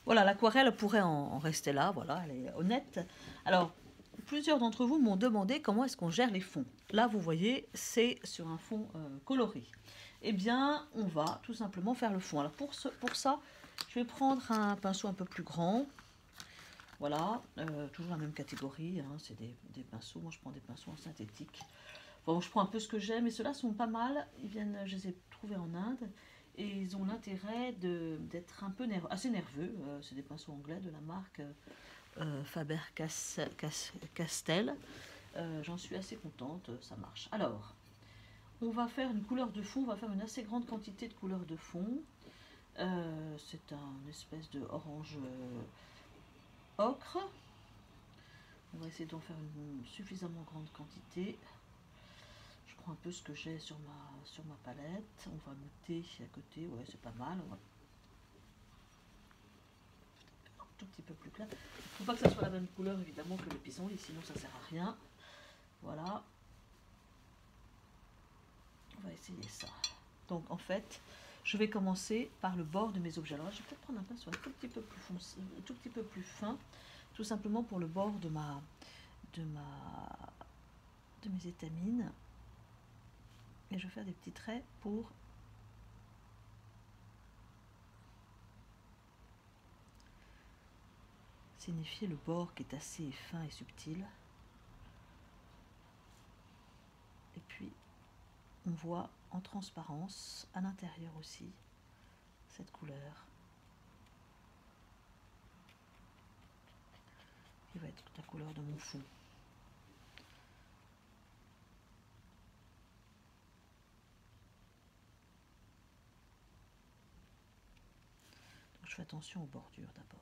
Voilà, l'aquarelle pourrait en rester là, voilà, elle est honnête. Alors, plusieurs d'entre vous m'ont demandé comment est-ce qu'on gère les fonds. Là, vous voyez, c'est sur un fond coloré. Eh bien, on va tout simplement faire le fond. Alors, pour ça, je vais prendre un pinceau un peu plus grand. Voilà, toujours la même catégorie, hein, c'est des pinceaux. Moi, je prends des pinceaux en synthétique. Bon, je prends un peu ce que j'aime, et ceux-là sont pas mal. Ils viennent, je les ai trouvés en Inde. Et ils ont l'intérêt d'être un peu assez nerveux. C'est des pinceaux anglais de la marque Faber-Castell. J'en suis assez contente, ça marche. Alors, on va faire une couleur de fond, on va faire une assez grande quantité de couleur de fond. C'est un espèce de orange ocre. On va essayer d'en faire une suffisamment grande quantité. Je prends un peu ce que j'ai sur ma palette. On va goûter à côté, ouais, c'est pas mal. On va un tout petit peu plus clair. Il ne faut pas que ça soit la même couleur évidemment que le pissenlit, sinon ça sert à rien. Voilà. On va essayer ça. Donc en fait, je vais commencer par le bord de mes objets. Alors je vais peut-être prendre un pinceau un tout petit peu plus foncé, un tout petit peu plus fin, tout simplement pour le bord de mes étamines. Et je vais faire des petits traits pour signifier le bord qui est assez fin et subtil. Et puis on voit en transparence à l'intérieur aussi cette couleur qui va être la couleur de mon fond. Donc je fais attention aux bordures d'abord.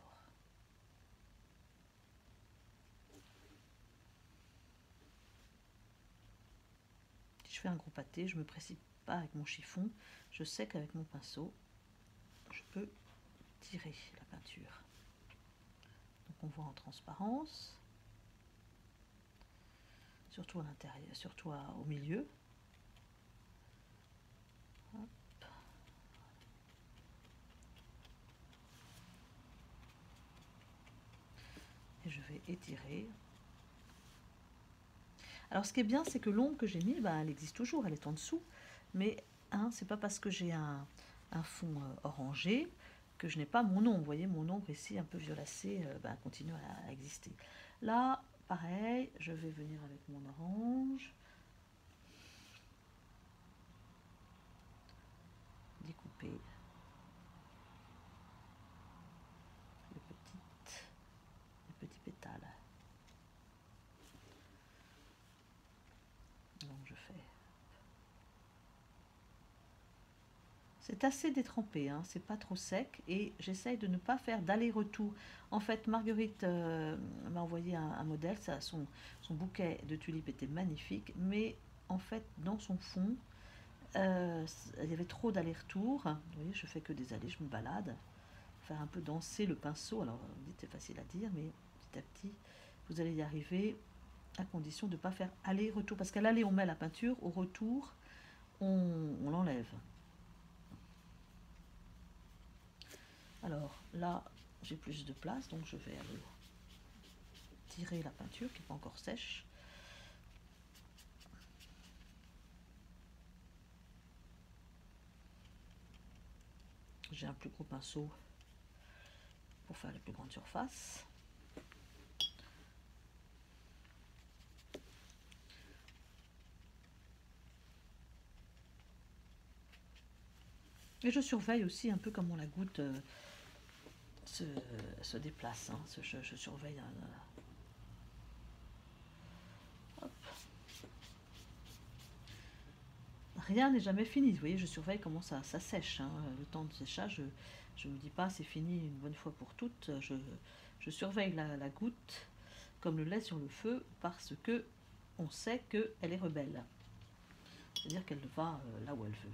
Si je fais un gros pâté, je ne me précipite pas avec mon chiffon. Je sais qu'avec mon pinceau, je peux tirer la peinture. Donc on voit en transparence, surtout à l'intérieur, surtout au milieu. Hop. Et je vais étirer. Alors ce qui est bien, c'est que l'ombre que j'ai mis, elle existe toujours, elle est en dessous. Mais hein, c'est pas parce que j'ai un fond orangé que je n'ai pas mon ombre. Vous voyez, mon ombre ici, un peu violacée, continue à exister. Là, pareil, je vais venir avec mon orange. Découper les petits pétales. Donc je fais. C'est assez détrempé, hein, c'est pas trop sec et j'essaye de ne pas faire d'aller-retour. En fait, Marguerite m'a envoyé un modèle, son bouquet de tulipes était magnifique, mais en fait, dans son fond, il y avait trop d'aller-retour. Vous voyez, je fais que des allées, je me balade, faire un peu danser le pinceau. Alors, vous dites, c'est facile à dire, mais petit à petit, vous allez y arriver à condition de ne pas faire aller-retour. Parce qu'à l'aller, on met la peinture, au retour, on l'enlève. Alors là, j'ai plus de place, donc je vais aller tirer la peinture qui n'est pas encore sèche. J'ai un plus gros pinceau pour faire les plus grandes surfaces. Et je surveille aussi un peu comment la goutte se déplace. Hein. Je surveille. Hop. Rien n'est jamais fini. Vous voyez, je surveille comment ça sèche. Hein. Le temps de séchage, je ne me dis pas c'est fini une bonne fois pour toutes. Je surveille la goutte comme le lait sur le feu parce que on sait qu'elle est rebelle. C'est-à-dire qu'elle va là où elle veut.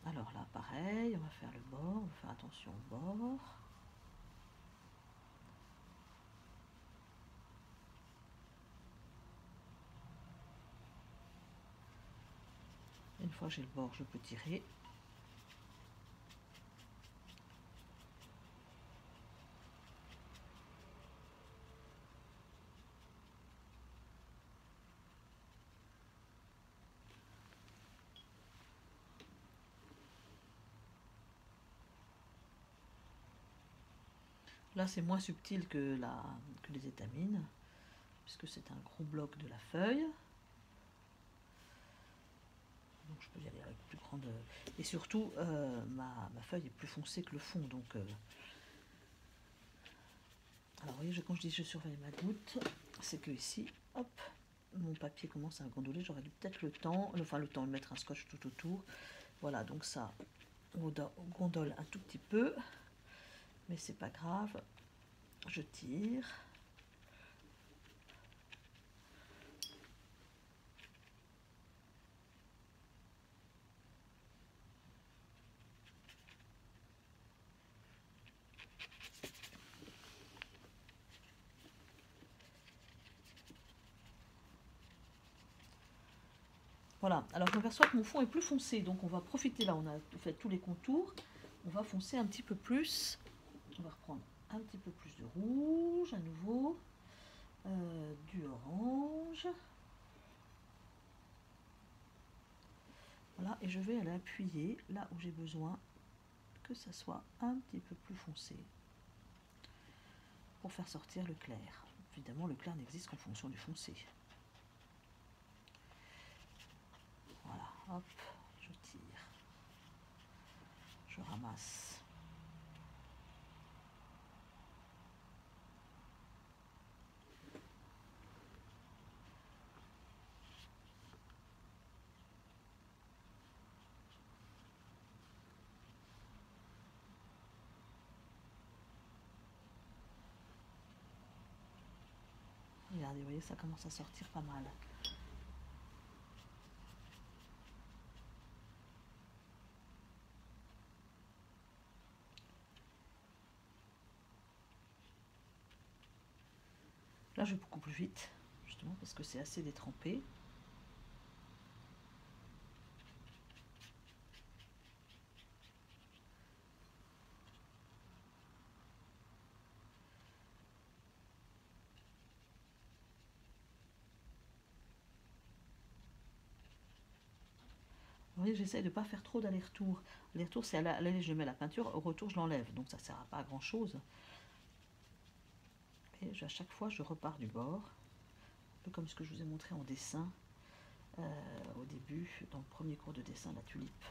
Alors là, pareil, on va faire le bord, on va faire attention au bord. Une fois que j'ai le bord, je peux tirer. Là, c'est moins subtil que les étamines, puisque c'est un gros bloc de la feuille. Donc je peux y aller avec plus grande... Et surtout, ma feuille est plus foncée que le fond. Donc, alors, vous voyez, quand je dis je surveille ma goutte, c'est que ici, hop, mon papier commence à gondoler. J'aurais dû peut-être le temps de mettre un scotch tout autour. Voilà, donc ça gondole un tout petit peu, mais c'est pas grave. Je tire. Voilà, alors je m'aperçois que mon fond est plus foncé, donc on va profiter, là on a fait tous les contours, on va foncer un petit peu plus, on va reprendre un petit peu plus de rouge à nouveau, du orange, voilà, et je vais aller appuyer là où j'ai besoin que ça soit un petit peu plus foncé, pour faire sortir le clair. Évidemment le clair n'existe qu'en fonction du foncé. Voilà, hop, je tire, je ramasse. Regardez, vous voyez, ça commence à sortir pas mal. Là, je vais beaucoup plus vite, justement, parce que c'est assez détrempé. Vous voyez, j'essaye de ne pas faire trop d'aller-retour. Aller-retour, c'est à l'aller, je mets la peinture, au retour, je l'enlève. Donc ça ne sert à pas à grand-chose. Et à chaque fois, je repars du bord. Un peu comme ce que je vous ai montré en dessin au début, dans le premier cours de dessin, la tulipe.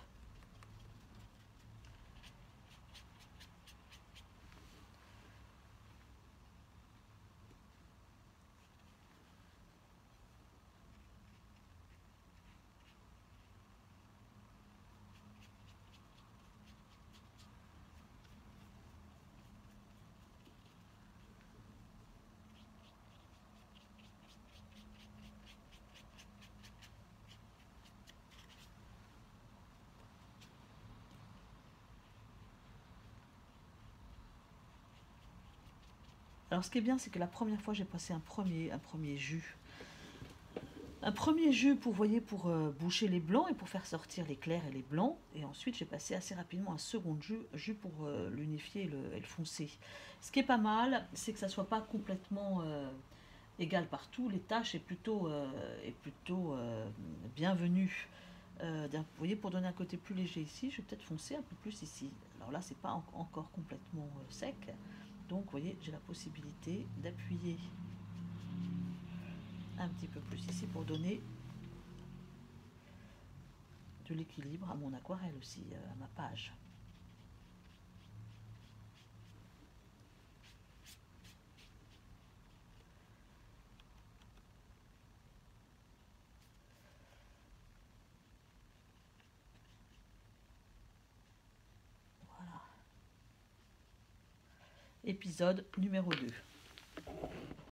Alors ce qui est bien, c'est que la première fois, j'ai passé un premier jus. Un premier jus pour, voyez, pour boucher les blancs et pour faire sortir les clairs et les blancs. Et ensuite, j'ai passé assez rapidement un second jus pour l'unifier et le foncer. Ce qui est pas mal, c'est que ça ne soit pas complètement égal partout. Les tâches est plutôt bienvenue. Vous voyez, pour donner un côté plus léger ici, je vais peut-être foncer un peu plus ici. Alors là, c'est pas encore complètement sec. Donc, vous voyez, j'ai la possibilité d'appuyer un petit peu plus ici pour donner de l'équilibre à mon aquarelle aussi, à ma page. Voilà. Épisode numéro 2.